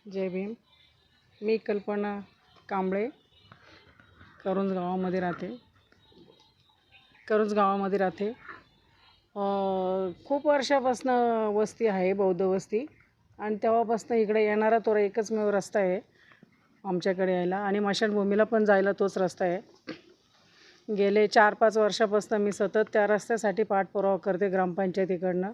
जय भीम. मी कल्पना कांबळे करुंज गावामध्ये राहते. खूप वर्षापासून वस्ती आहे, बौद्ध वस्ती. आणि तेव्हापासून इकडे येणारा तो एकमेव रस्ता आहे आमच्याकडे यायला, आणि मशानभूमीला पण जायला तोच रस्ता आहे. गेले 4-5 वर्षापासून मी सतत त्या रस्त्यासाठी पाठपुरावा करते ग्रामपंचायतीकडनं.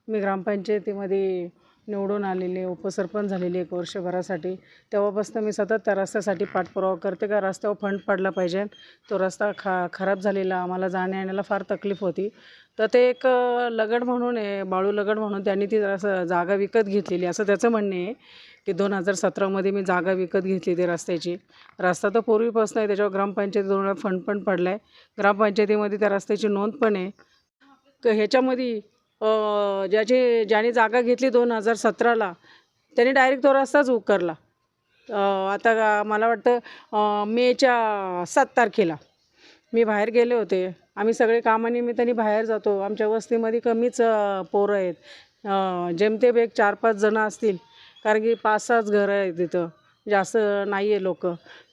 मी ग्रामपंचायतीमध्ये निवडून आलेले, उपसरपंच झालेली 1 वर्षभरासाठी. तेव्हापासून मी सतत त्या रस्त्यासाठी पाठपुरावा करते का रस्त्यावर फंड पडला पाहिजे. तो रस्ता खराब झालेला, आम्हाला जाण्या येण्याला फार तकलीफ होती. तर ते एक लगड म्हणून आहे, बाळू लगड म्हणून, त्यांनी ती जागा विकत घेतलेली असं त्याचं म्हणणे आहे की 2017मध्ये मी जागा विकत घेतली ती रस्त्याची. रस्ता तर पूर्वीपासून आहे, त्याच्यावर ग्रामपंचायतीकडून फंड पण पडला आहे. ग्रामपंचायतीमध्ये त्या रस्त्याची नोंद पण आहे. तर ह्याच्यामध्ये ज्याने जागा घेतली 2017ला, त्याने डायरेक्ट तो रस्ताच उकरला. आता मला वाटतं मेच्या 7 तारखेला मी बाहेर गेले होते. आम्ही सगळे कामानिमित्ताने बाहेर जातो. आमच्या वस्तीमध्ये कमीच पोरं आहेत, जेमतेम एक 4-5 जणं असतील, कारण की 5-6 घरं आहेत तिथं, जास्त नाही आहे लोक.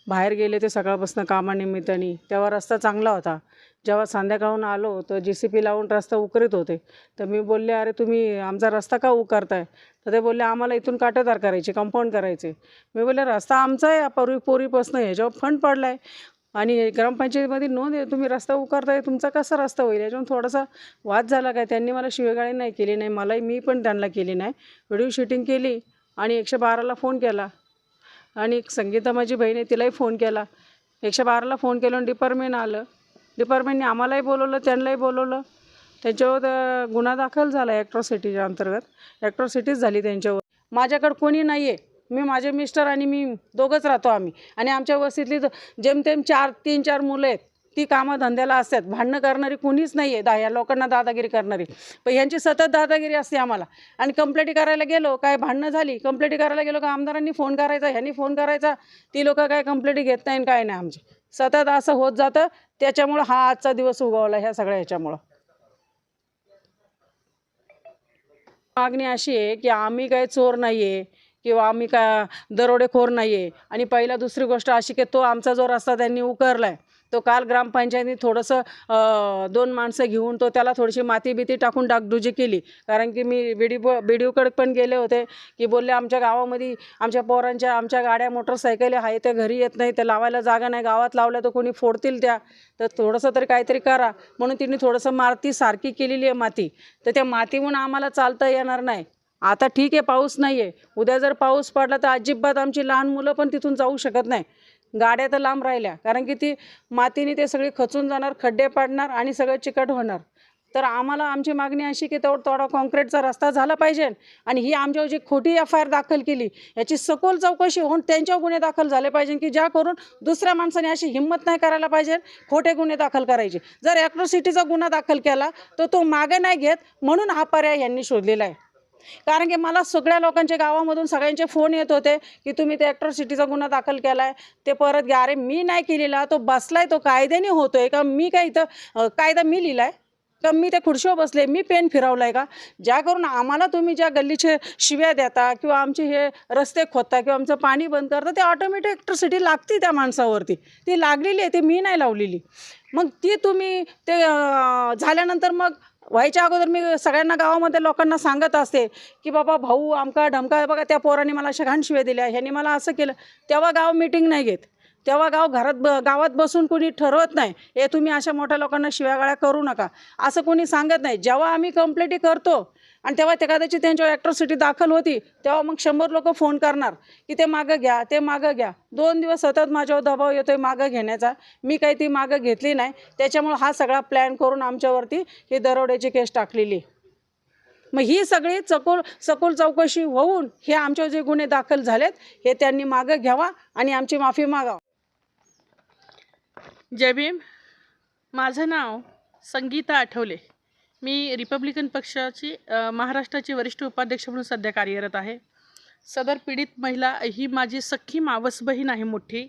बाहेर गेले ते सकाळपासून कामानिमित्ताने. तेव्हा रस्ता चांगला होता. जेव्हा संध्याकाळून आलो तर JCP लावून रस्ता उकरीत होते. तर मी बोलले, अरे तुम्ही आमचा रस्ता का उकरताय? तर ते बोलले, आम्हाला इथून काटेदार करायचे, कंपाऊंड करायचे. मी बोलले, रस्ता आमचा आहे, पोरीपासून ह्याच्यावर फंड पडला आहे आणि ग्रामपंचायतीमध्ये नोंद आहे, तुम्ही रस्ता उकरताय, तुमचा कसा रस्ता होईल? याच्यावर थोडासा वाद झाला. काय त्यांनी मला शिवेगाळी नाही केली नाही, मी पण त्यांना केली नाही. व्हिडिओ शूटिंग केली आणि 112ला फोन केला. आणि संगीता माझी बहीण आहे, तिलाही फोन केला. 112ला फोन केला आणि डिपार्टमेंट आलं. डिपार्टमेंटने आम्हालाही बोलवलं, त्यांनाही बोलवलं. त्यांच्यावर गुन्हा दाखल झाला ॲट्रॉसिटीच्या अंतर्गत. ॲट्रॉसिटीच झाली त्यांच्यावर. माझ्याकडं कोणी नाही आहे. मी, माझे मिस्टर आणि मी दोघंच राहतो आम्ही. आणि आमच्या वस्तीतली जेमतेम 3-4 मुलं आहेत. ती कामं धंद्याला असतात. भांडणं करणारी कोणीच नाही आहे, या लोकांना दादागिरी करणारी. पण ह्यांची सतत दादागिरी असते आम्हाला. आणि कंप्लेंट करायला गेलो, काय भांडणं झाली, कंप्लेंट करायला गेलो का आमदारांनी फोन करायचा, ह्यांनी फोन करायचा. ती लोक काय कंप्लेंट घेत नाही, काय नाही आमची. सतत असं होत जातं. त्याच्यामुळं हा आजचा दिवस उगवला ह्या सगळ्या ह्याच्यामुळं. मागणी अशी आहे की आम्ही काही चोर नाही आहे किंवा आम्ही का दरोडेखोर नाही आहे. आणि दुसरी गोष्ट अशी की तो आमचा जो रस्ता त्यांनी उकरला आहे, तो काल ग्रामपंचायतीने थोडंसं 2 माणसं घेऊन तो त्याला थोडीशी माती टाकून डागडुजी केली. कारण की मी BDOकडे पण गेले होते की बोलले, आमच्या गावामध्ये आमच्या पोरांच्या, आमच्या गाड्या मोटरसायकली आहे, त्या घरी येत नाही, त्या लावायला जागा नाही, गावात लावल्या तर कोणी फोडतील त्या, तर थोडंसं तरी काहीतरी करा. म्हणून तिने थोडंसं माती सारखी केलेली आहे माती. तर त्या मातीहून आम्हाला चालता येणार नाही. आता ठीक आहे, पाऊस नाही आहे, उद्या जर पाऊस पडला तर अजिबात आमची लहान मुलं पण तिथून जाऊ शकत नाही. गाड्या तर लांब राहिल्या, कारण की ती मातीने ते सगळे खचून जाणार, खड्डे पाडणार आणि सगळं चिकट होणार. तर आम्हाला आमची मागणी अशी की थोडा कॉन्क्रीटचा रस्ता झाला पाहिजे. आणि ही आमच्यावर जी खोटी FIR दाखल केली, याची सखोल चौकशी होऊन त्यांच्यावर गुन्हे दाखल झाले पाहिजे, की ज्या करून दुसऱ्या माणसाने अशी हिंमत नाही करायला पाहिजे खोटे गुन्हे दाखल करायचे. जर ॲट्रॉसिटीचा गुन्हा दाखल केला तर तो मागे नाही घेत, म्हणून हा पर्याय यांनी शोधलेला आहे. कारण की मला सगळ्या लोकांच्या गावामधून सगळ्यांचे फोन येत होते की तुम्ही ते ॲट्रॉसिटीचा गुन्हा दाखल केला आहे, ते परत घ्या. अरे मी नाही केलेला, तो बसलाय, तो कायद्याने होतोय का? मी काय इथं कायदा मी लिहिलाय का? मी त्या खुर्शीवर बसले, मी पेन फिरवलाय का? ज्या करून आम्हाला तुम्ही ज्या गल्लीचे शिव्या देता किंवा आमचे हे रस्ते खोदता किंवा आमचं पाणी बंद करता, ते ऑटोमॅटिक ॲट्रॉसिटी लागते त्या माणसावरती. ती लागलेली आहे, ती मी नाही लावलेली. मग ती तुम्ही ते झाल्यानंतर मग व्हायच्या अगोदर मी सगळ्यांना गावामध्ये लोकांना सांगत असते की बाबा भाऊ आमका ढमका, बघा त्या पोराने मला अशा घाण शिव्या दिल्या, ह्यांनी मला असं केलं. तेव्हा गाव मीटिंग नाही घेत, तेव्हा गावात बसून कोणी ठरवत नाही हे तुम्ही अशा मोठ्या लोकांना शिव्यागाळ्या करू नका, असं कोणी सांगत नाही. जेव्हा आम्ही कंप्लेंटी करतो आणि तेव्हा कदाचित त्यांच्यावर ॲट्रॉसिटी दाखल होती, तेव्हा मग 100 लोक फोन करणार की ते मागं घ्या, ते मागं घ्या. 2 दिवस सतत माझ्यावर दबाव येतो आहे मागं घेण्याचा. मी काही ती मागं घेतली नाही. त्याच्यामुळं हा सगळा प्लॅन करून आमच्यावरती ही दरोड्याची केस टाकलेली. मग ही सगळी सखोल चौकशी होऊन हे आमच्यावर जे गुन्हे दाखल झालेत हे त्यांनी मागं घ्यावा आणि आमची माफी मागावा. जय भीम. माझं नाव संगीता आठवले. मी रिपब्लिकन पक्षाची महाराष्ट्राची वरिष्ठ उपाध्यक्ष म्हणून सध्या कार्यरत आहे. सदर पीडित महिला ही माझी सख्खी मावस बहीण आहे मोठी.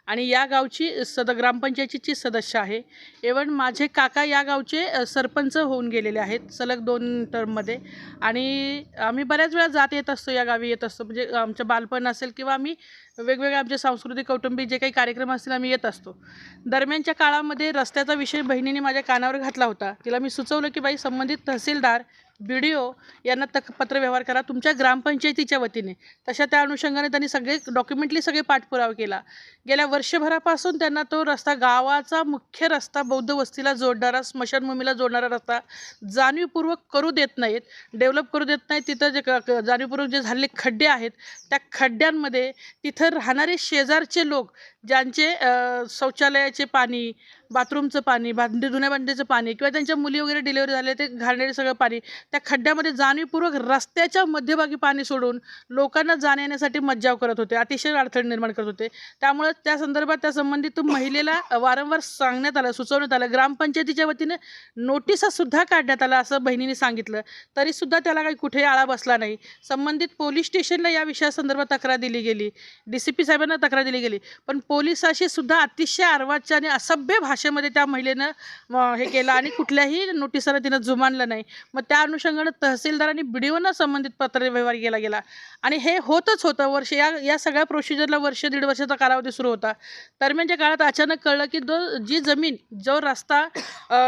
आणि या गावची ग्रामपंचायतीची सदस्य आहे. इव्हन माझे काका या गावचे सरपंच होऊन गेलेले आहेत सलग 2 टर्ममध्ये. आणि आम्ही बऱ्याच वेळा जात येत असतो, या गावी येत असतो. म्हणजे आमचं बालपण असेल किंवा आम्ही वेगवेगळे आमचे सांस्कृतिक कौटुंबिक जे काही कार्यक्रम असतील आम्ही येत असतो. दरम्यानच्या काळामध्ये रस्त्याचा विषय बहिणीने माझ्या कानावर घातला होता. तिला मी सुचवलं की बाई, संबंधित तहसीलदार, BDO यांना पत्रव्यवहार करा तुमच्या ग्रामपंचायतीच्या वतीने. तशा त्या अनुषंगाने त्यांनी सगळे डॉक्युमेंटली सगळे पाठपुरावा केला. गेल्या वर्षभरापासून त्यांना तो रस्ता, गावाचा मुख्य रस्ता, बौद्ध वस्तीला जोडणारा, स्मशानभूमीला जोडणारा रस्ता जाणीवपूर्वक करू देत नाहीत, डेव्हलप करू देत नाहीत. तिथं जे जाणीवपूर्वक जे झालेले खड्डे आहेत, त्या खड्ड्यांमध्ये तिथं राहणारे शेजारचे लोक, ज्यांचे शौचालयाचे पाणी, बाथरूमचं पाणी, धुण्या भांड्याचं पाणी किंवा त्यांच्या मुली वगैरे डिलिव्हरी झाले ते घालणारे सगळं पाणी त्या खड्ड्यामध्ये जाणीवपूर्वक रस्त्याच्या मध्यभागी पाणी सोडून लोकांना जाण्यासाठी मज्जाव करत होते, अतिशय अडथळे निर्माण करत होते. त्यामुळे त्या संदर्भात त्या संबंधित महिलेला वारंवार सांगण्यात आलं, सुचवण्यात आलं. ग्रामपंचायतीच्या वतीने नोटिसासुद्धा काढण्यात आलं असं बहिणीने सांगितलं. तरीसुद्धा त्याला काही कुठेही आळा बसला नाही. संबंधित पोलीस स्टेशनला या विषयासंदर्भात तक्रार दिली गेली, DCP साहेबांना तक्रार दिली गेली, पण पोलिसाशी सुद्धा अतिशय अर्वाच्य आणि असभ्य भाषेमध्ये त्या महिलेनं हे केलं आणि कुठल्याही नोटिसाला तिनं जुमानलं नाही. मग त्या अनुषंगानं तहसीलदार आणि BDOना संबंधित पत्रव्यवहार केला गेला आणि हे होतच होतं. या सगळ्या प्रोसिजरला 1-1.5 वर्षाचा कालावधी सुरू होता. दरम्यानच्या काळात अचानक कळलं की जी जमीन, जो रस्ता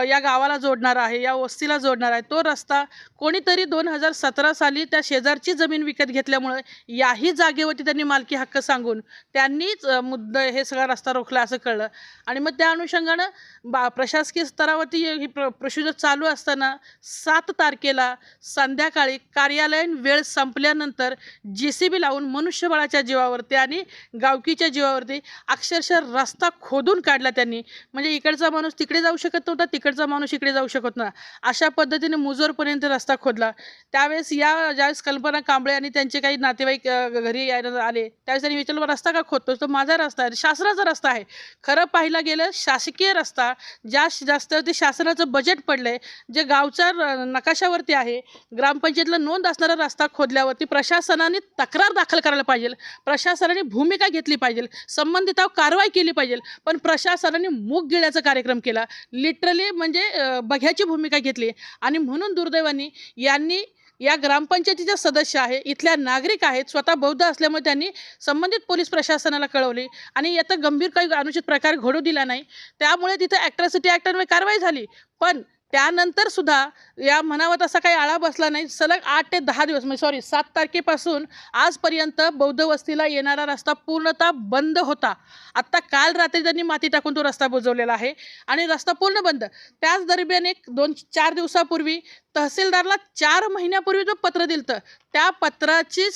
या गावाला जोडणारा आहे, या वस्तीला जोडणारा आहे, तो रस्ता कोणीतरी 2017 साली त्या शेजारची जमीन विकत घेतल्यामुळं याही जागेवरती त्यांनी मालकी हक्क सांगून त्यांनीच हे सगळा रस्ता रोखला असं कळलं. आणि मग त्या अनुषंगानं प्रशासकीय स्तरावरती ही प्रोसिजर चालू असताना 7 तारखेला संध्याकाळी कार्यालयीन वेळ संपल्यानंतर JCB लावून मनुष्यबळाच्या जीवावरती आणि गावकीच्या जीवावरती अक्षरशः रस्ता खोदून काढला त्यांनी. म्हणजे इकडचा माणूस तिकडे जाऊ शकत नव्हता, तिकडचा माणूस इकडे जाऊ शकत नव्हता. अशा पद्धतीने मुजोरपर्यंत रस्ता खोदला. त्यावेळेस ज्यावेळेस कल्पना कांबळे आणि त्यांचे काही नातेवाईक घरी आले, त्यावेळेस त्यांनी विचारलं, रस्ता का खोदतोस? तो माझा रस्ता आहे, शासनाचा रस्ता आहे. खरं पाहायला गेलं शासकीय रस्ता, जास्त शासनाचं बजेट पडलंय, जे गावच्या नकाशावरती आहे, ग्रामपंचायतीला नोंद असणारा रस्ता खोदल्यावरती प्रशासनाने तक्रार दाखल करायला पाहिजे, प्रशासनाने भूमिका घेतली पाहिजे, संबंधितावर कारवाई केली पाहिजे. पण प्रशासनाने मूग गिळण्याचा कार्यक्रम केला, लिटरली म्हणजे बघ्याची भूमिका घेतली. आणि म्हणून दुर्दैवाने यांनी या ग्रामपंचायतीचे सदस्य आहे, इथल्या नागरिक आहेत, स्वतः बौद्ध असल्यामुळे त्यांनी संबंधित पोलीस प्रशासनाला कळवले आणि यात गंभीर काही अनुचित प्रकार घडू दिला नाही. त्यामुळे तिथं ॲट्रॉसिटी ॲक्टमध्ये कारवाई झाली. पण त्यानंतर सुद्धा या म्हणावं तसा काही आळा बसला नाही. सलग 8 ते 10 दिवस, 7 तारखेपासून आजपर्यंत बौद्ध वस्तीला येणारा रस्ता पूर्णतः बंद होता. आत्ता काल रात्री त्यांनी माती टाकून तो रस्ता बुजवलेला आहे आणि रस्ता पूर्ण बंद. त्याच दरम्यान 2-4 दिवसापूर्वी तहसीलदारला 4 महिन्यापूर्वी जो पत्र दिलं, त्या पत्राची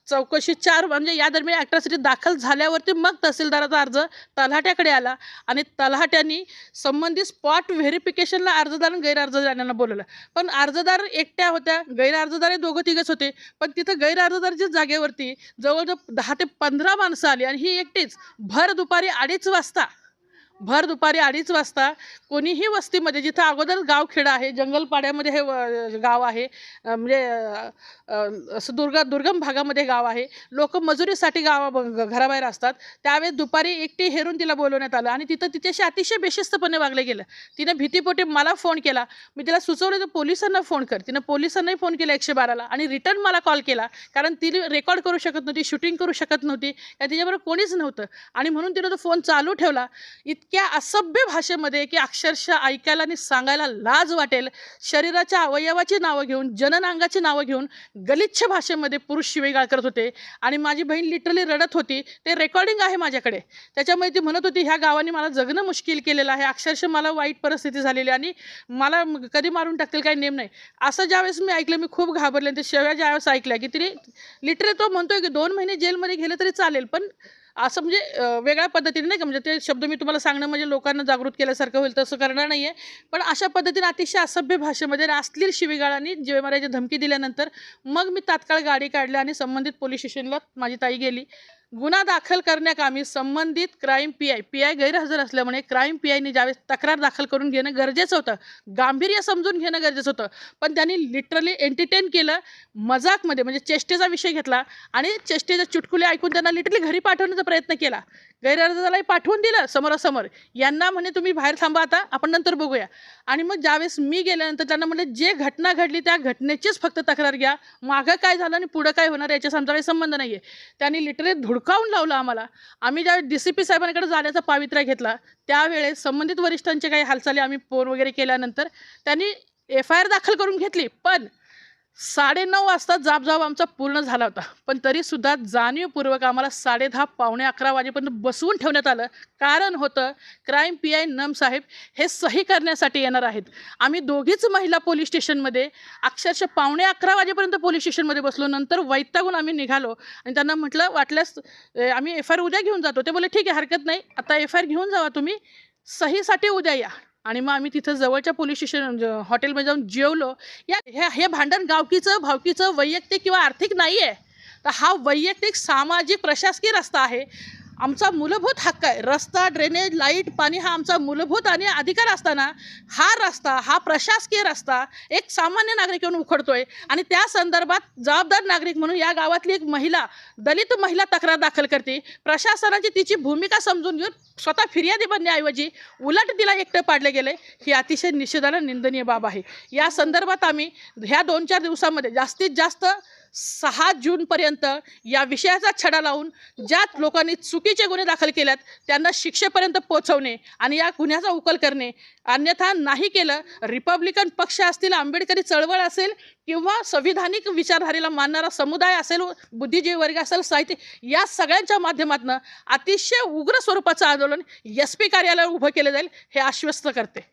चौकशी म्हणजे या दरम्यान ॲट्रॉसिटी दाखल झाल्यावरती मग तहसीलदाराचा अर्ज तलाठ्याकडे आला आणि तलाठ्यांनी संबंधित स्पॉट व्हेरिफिकेशनला अर्जदार आणि गैरअर्जदारांना बोलवलं. पण अर्जदार एकट्या होत्या, गैरअर्जदार 2-3 होते. पण तिथं गैरअर्जदारच्या जागेवरती जवळजवळ 10 ते 15 माणसं आली आणि ही एकटीच भर दुपारी 2:30 वाजता कोणीही वस्तीमध्ये, जिथं अगोदर गावखेडा आहे, जंगलपाड्यामध्ये हे गाव आहे, म्हणजे असं दुर्गम भागामध्ये गाव आहे, लोक मजुरीसाठी घराबाहेर असतात. त्यावेळेस दुपारी एकटी हेरून तिला बोलवण्यात आलं आणि तिच्याशी अतिशय बेशिस्तपणे वागले गेलं. तिनं भीतीपोटी मला फोन केला. मी तिला सुचवलं तर पोलिसांना फोन कर. तिनं पोलिसांनाही फोन केला 112ला आणि रिटर्न मला कॉल केला, कारण ती रेकॉर्ड करू शकत नव्हती, शूटिंग करू शकत नव्हती, कारण तिच्याबरोबर कोणीच नव्हतं. आणि म्हणून तिनं तो फोन चालू ठेवला इतक्या असभ्य भाषेमध्ये की अक्षरशः ऐकायला आणि सांगायला लाज वाटेल. शरीराच्या अवयवाची नावं घेऊन, जननांगाची नावं घेऊन गलिच्छ भाषेमध्ये पुरुष शिवीगाळ करत होते आणि माझी बहीण लिटरली रडत होती. ते रेकॉर्डिंग आहे माझ्याकडे. त्याच्यामुळे ती म्हणत होती, ह्या गावाने मला जगणं मुश्किल केलेलं आहे, अक्षरशः मला वाईट परिस्थिती झालेली आणि मला कधी मारून टाकतील काही नेम नाही. असं ज्यावेळेस मी ऐकलं, मी खूप घाबरले. ते शेवया ज्यावेळेस ऐकल्या की तिने लिटरली तो म्हणतोय की 2 महिने जेलमध्ये गेले तरी चालेल, पण असं म्हणजे वेगळ्या पद्धतीने नाही का, म्हणजे ते शब्द मी तुम्हाला सांगणं म्हणजे लोकांना जागृत केल्यासारखं होईल, तसं करणार नाही आहे. पण अशा पद्धतीने अतिशय असभ्य भाषेमध्ये अश्लील शिवीगाळांनी जीवे मारायची धमकी दिल्यानंतर मग मी तात्काळ गाडी काढली आणि संबंधित पोलीस स्टेशनला माझी ताई गेली. गुन्हा दाखल करण्याकामी संबंधित क्राईम पी आय गैरहजर असल्यामुळे क्राईम PIने ज्यावेळेस तक्रार दाखल करून घेणं गरजेचं होतं, गांभीर्य समजून घेणं गरजेचं होतं, पण त्यांनी लिटरली एंटरटेन केलं, मजाकमध्ये म्हणजे चेष्टेचा विषय घेतला आणि चेष्टेचे चुटकुले ऐकून त्यांना लिटरली घरी पाठवण्याचा प्रयत्न केला. गैरहजरालाही पाठवून दिलं समोरासमोर, यांना म्हणे तुम्ही बाहेर थांबा, आता आपण नंतर बघूया. आणि मग ज्यावेळेस मी गेल्यानंतर त्यांना म्हटलं जे घटना घडली त्या घटनेचीच फक्त तक्रार घ्या, मागं काय झालं आणि पुढं काय होणार याच्याशी आमचा काही संबंध नाही आहे. त्यांनी लिटरली धुडकावून लावलं आम्हाला. आम्ही ज्यावेळेस DCP साहेबांकडे जाण्याचा पावित्र्य घेतला त्यावेळेस संबंधित वरिष्ठांचे काही हालचाली आम्ही फोन वगैरे केल्यानंतर त्यांनी FIR दाखल करून घेतली. पण 9:30 वाजता जाब आमचा पूर्ण झाला होता, पण तरीसुद्धा जाणीवपूर्वक आम्हाला 10:30 पावणे 11 वाजेपर्यंत बसवून ठेवण्यात आलं. कारण होतं क्राईम PI नम साहेब हे सही करण्यासाठी येणार आहेत. आम्ही दोघीच महिला पोलीस स्टेशनमध्ये अक्षरशः पावणे 11 वाजेपर्यंत पोलीस स्टेशनमध्ये बसलो. नंतर वैतागून आम्ही निघालो आणि त्यांना म्हटलं वाटल्यास आम्ही FIR उद्या घेऊन जातो. ते बोलले ठीक आहे, हरकत नाही, आता FIR घेऊन जावा तुम्ही, सहीसाठी उद्या या. आणि मग आम्ही तिथं जवळच्या पोलीस स्टेशन हॉटेलमध्ये जाऊन जेवलो. हे भांडण गावकीचं भावकीचं वैयक्तिक किंवा आर्थिक नाही आहे, तर हा वैयक्तिक सामाजिक प्रशासकीय रस्ता आहे. आमचा मूलभूत हक्क आहे. रस्ता, ड्रेनेज, लाईट, पाणी हा आमचा मूलभूत आणि अधिकार असताना हा रस्ता, हा प्रशासकीय रस्ता एक सामान्य नागरिक येऊन उखडतोय. आणि त्या संदर्भात जबाबदार नागरिक म्हणून या गावातली एक महिला, दलित महिला तक्रार दाखल करते. प्रशासनाची तिची भूमिका समजून घेऊन स्वतः फिर्यादी बनण्याऐवजी उलट तिला एकटं पाडले गेले, ही अतिशय निषेधार्ह निंदनीय बाब आहे. या संदर्भात आम्ही ह्या 2-4 दिवसामध्ये जास्तीत जास्त 6 जूनपर्यंत या विषयाचा छडा लावून ज्या लोकांनी चुकीचे गुन्हे दाखल केल्यात त्यांना शिक्षेपर्यंत पोहोचवणे आणि या गुन्ह्याचा उकल करणे. अन्यथा नाही केलं, रिपब्लिकन पक्ष असतील, आंबेडकरी चळवळ असेल किंवा संविधानिक विचारधारेला मानणारा समुदाय असेल, बुद्धिजीवी वर्ग असेल, साहित्य, या सगळ्यांच्या माध्यमातून अतिशय उग्र स्वरूपाचं आंदोलन SP कार्यालयावर उभं केलं जाईल हे आश्वस्त करते.